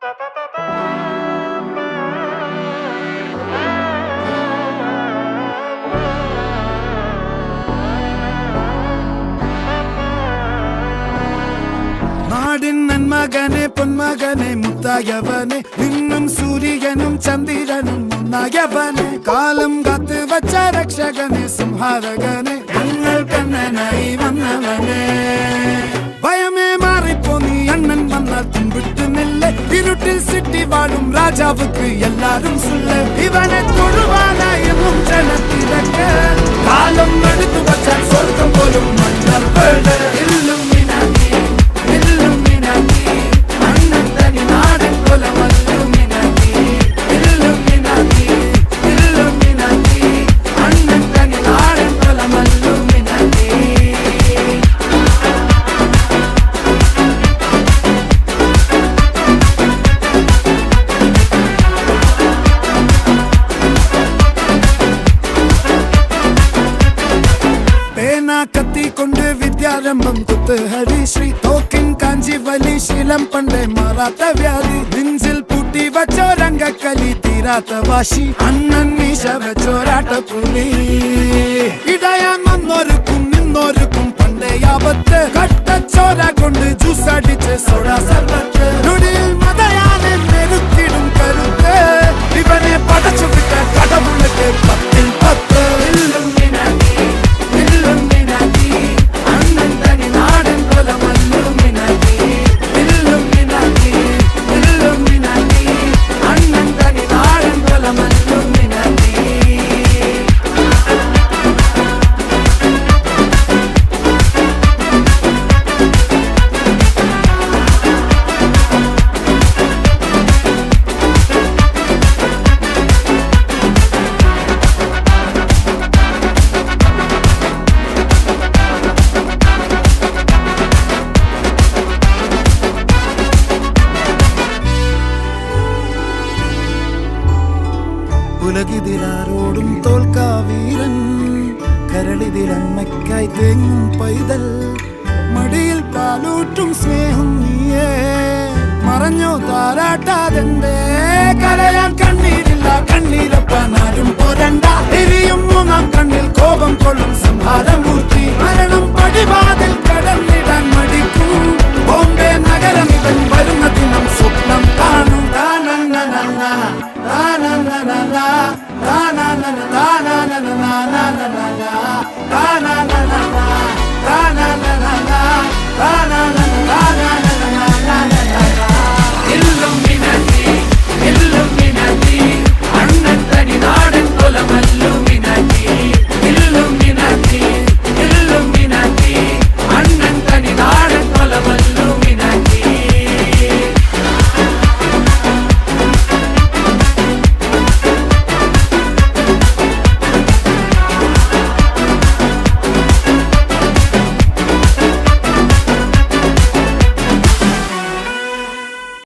നാടിൻ നന്മകനെ പൊന്മകനെ മുത്തായവനെ നിന്നും സൂര്യനും ചന്ദ്രനും ഒന്നായവനെ കാലം കാത്ത് വച്ച രക്ഷകനെ സംഹാരകനെ ഞങ്ങൾ കണ്ണനായി വന്നവനെ ഭയമേ മാറിപ്പോ നീ അണ്ണൻ വന്നാൽ തുമ്പിട്ട് നില്ല ഇരുട്ടിൽ സിറ്റി വാഴും രാജാവുക്ക് എല്ലാരും സുല്ല ഇവനെ തൊഴുവാനായെന്നും ജനത്തിരക്ക് കാലം എടുത്തു വച്ചാൽ സ്വർഗം പോലും മണ്ണൽ വീട് കത്തിക്കൊണ്ട് വിദ്യാരംഭം കുത്ത് ഹരിശ്രീ തോക്കിൻ കാഞ്ചി വലി ശീലം പണ്ടേ മാറാത്ത വ്യാധി നെഞ്ചിൽ പൂട്ടി വച്ചോരംഗക്കലി തീരാത്ത വാശി അണ്ണൻ മീശ വെച്ചോരാട്ട പുലി ഇടയാൻ വന്നോർക്കും നിന്നോർക്കും പണ്ടേ ആപത്ത് കട്ടച്ചോര കൊണ്ട് ജ്യൂസ് അടിച്ച് സോഡ സർവത്ത് നൊടിയിൽ മതയാനെ നെരുത്തിടും കരുത്ത് ഇവനെ പടച്ചു വിട്ട കടവുള്ളക്ക് 10-10 ഉലകിതിരാരോടും തോൽക്കാ വീരൻ കരളിതിരമ്മയ്ക്കായി തേങ്ങും പൈതൽ മടിയിൽ പാലൂട്ടും സ്നേഹം നീയേ മറഞ്ഞോ താരാട്ടാതെന്റെ കരയാൻ കണ്ണീരില്ല കണ്ണീരപ്പാനാരും പോരണ്ട എരിയും മൂന്നാം കണ്ണിൽ കോപം കൊള്ളും സംഹാരമൂർത്തി മരണം പടിവാതിൽ കടന്നിടാൻ മടി